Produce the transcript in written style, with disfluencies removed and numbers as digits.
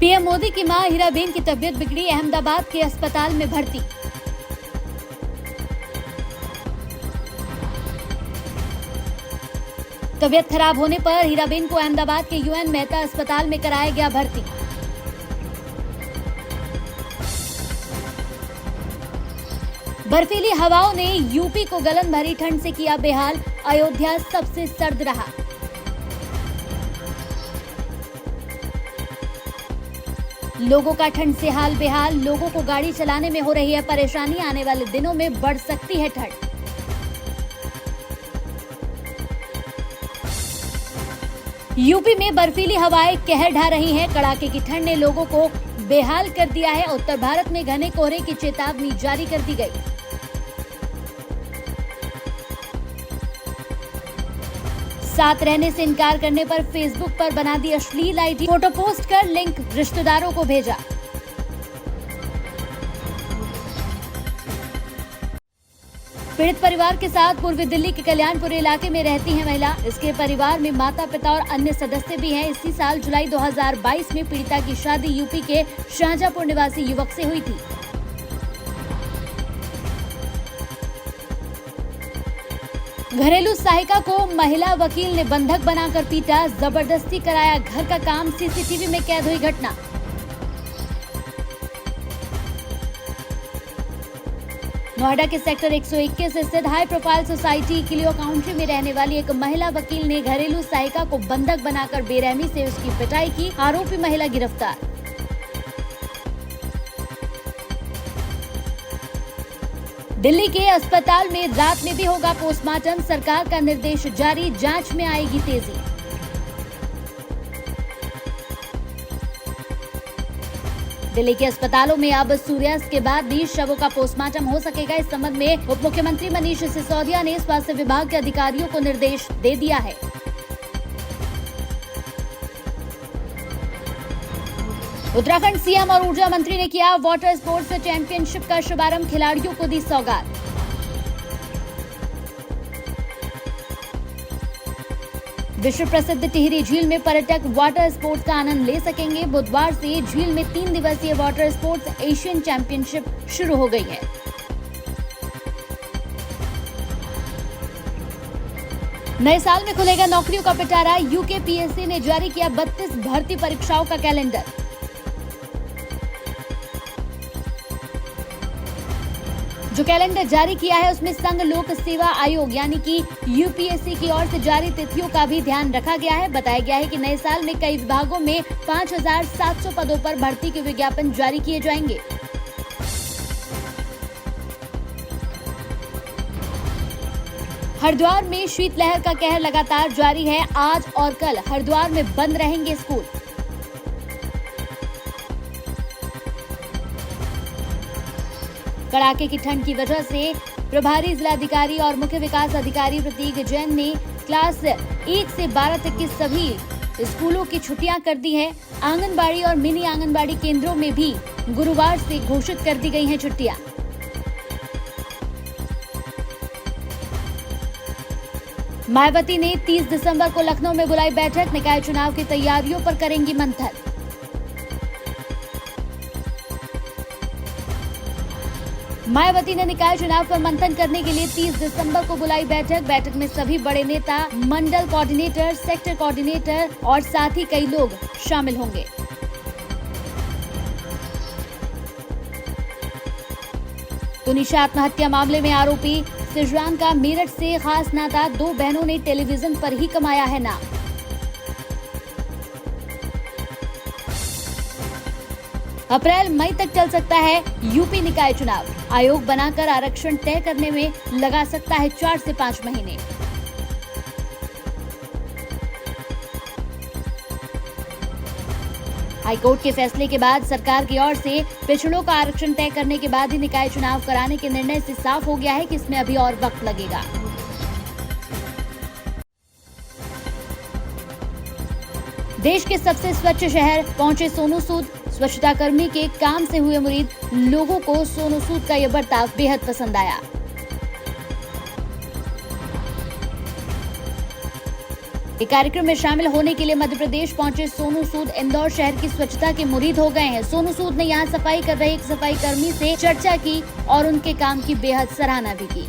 PM Modi की मां हीराबेन की तबीयत बिगड़ी, अहमदाबाद के अस्पताल में भर्ती। तबीयत खराब होने पर हीराबेन को अहमदाबाद के यूएन मेहता अस्पताल में कराया गया भर्ती। बर्फीली हवाओं ने यूपी को गलन भरी ठंड से किया बेहाल, अयोध्या सबसे सर्द रहा। लोगों का ठंड से हाल बेहाल, लोगों को गाड़ी चलाने में हो रही है परेशानी, आने वाले दिनों में बढ़ सकती है ठंड। यूपी में बर्फीली हवाएं कहर ढा रही हैं, कड़ाके की ठंड ने लोगों को बेहाल कर दिया है। उत्तर भारत में घने कोहरे की चेतावनी जारी कर दी गई। साथ रहने से इनकार करने पर फेसबुक पर बना दी अश्लील आईडी, फोटो पोस्ट कर लिंक रिश्तेदारों को भेजा। पीड़ित परिवार के साथ पूर्वी दिल्ली के कल्याणपुर इलाके में रहती है महिला। इसके परिवार में माता पिता और अन्य सदस्य भी हैं। इसी साल जुलाई 2022 में पीड़िता की शादी यूपी के शाहजहांपुर निवासी युवक से हुई थी। घरेलू सहायिका को महिला वकील ने बंधक बनाकर पीटा, जबरदस्ती कराया घर का काम, सीसीटीवी में कैद हुई घटना। नोएडा के सेक्टर 121 स्थित हाई प्रोफाइल सोसाइटी किलियो काउंटी में रहने वाली एक महिला वकील ने घरेलू सहायिका को बंधक बनाकर बेरहमी से उसकी पिटाई की, आरोपी महिला गिरफ्तार। दिल्ली के अस्पताल में रात में भी होगा पोस्टमार्टम, सरकार का निर्देश जारी, जांच में आएगी तेजी। दिल्ली के अस्पतालों में अब सूर्यास्त के बाद भी शवों का पोस्टमार्टम हो सकेगा। इस संबंध में उप मुख्यमंत्री मनीष सिसोदिया ने स्वास्थ्य विभाग के अधिकारियों को निर्देश दे दिया है। उत्तराखंड सीएम और ऊर्जा मंत्री ने किया वाटर स्पोर्ट्स चैंपियनशिप का शुभारंभ, खिलाड़ियों को दी सौगात। विश्व प्रसिद्ध टिहरी झील में पर्यटक वाटर स्पोर्ट्स का आनंद ले सकेंगे। बुधवार से झील में 3 दिवसीय वाटर स्पोर्ट्स एशियन चैंपियनशिप शुरू हो गई है। नए साल में खुलेगा नौकरियों का पिटारा, यूकेपीएससी ने जारी किया 32 भर्ती परीक्षाओं का कैलेंडर। जो कैलेंडर जारी किया है उसमें संघ लोक सेवा आयोग यानी कि यूपीएससी की ओर से जारी तिथियों का भी ध्यान रखा गया है। बताया गया है कि नए साल में कई विभागों में 5700 पदों पर भर्ती के विज्ञापन जारी किए जाएंगे। हरिद्वार में शीतलहर का कहर लगातार जारी है। आज और कल हरिद्वार में बंद रहेंगे स्कूल। कड़ाके की ठंड की वजह से प्रभारी जिलाधिकारी और मुख्य विकास अधिकारी प्रतीक जैन ने क्लास 1 से 12 तक के सभी स्कूलों की छुट्टियां कर दी है। आंगनबाड़ी और मिनी आंगनबाड़ी केंद्रों में भी गुरुवार से घोषित कर दी गई हैं छुट्टियां। मायावती ने 30 दिसंबर को लखनऊ में बुलाई बैठक, निकाय चुनाव की तैयारियों पर करेंगी मंथन। मायावती ने निकाय चुनाव पर मंथन करने के लिए 30 दिसंबर को बुलाई बैठक। बैठक में सभी बड़े नेता, मंडल कोऑर्डिनेटर, सेक्टर कोऑर्डिनेटर और साथ ही कई लोग शामिल होंगे। तुनिशा आत्महत्या मामले में आरोपी सिजवान का मेरठ से खास नाता, 2 बहनों ने टेलीविजन पर ही कमाया है नाम। अप्रैल मई तक चल सकता है यूपी निकाय चुनाव। आयोग बनाकर आरक्षण तय करने में लगा सकता है 4 से 5 महीने। हाईकोर्ट के फैसले के बाद सरकार की ओर से पिछड़ों का आरक्षण तय करने के बाद ही निकाय चुनाव कराने के निर्णय से साफ हो गया है कि इसमें अभी और वक्त लगेगा। देश के सबसे स्वच्छ शहर पहुंचे सोनू सूद। स्वच्छता कर्मी के काम से हुए मुरीद। लोगों को सोनू सूद का यह बर्ताव बेहद पसंद आया। ये कार्यक्रम में शामिल होने के लिए मध्य प्रदेश पहुंचे सोनू सूद इंदौर शहर की स्वच्छता के मुरीद हो गए हैं। सोनू सूद ने यहां सफाई कर रहे एक सफाई कर्मी से चर्चा की और उनके काम की बेहद सराहना भी की।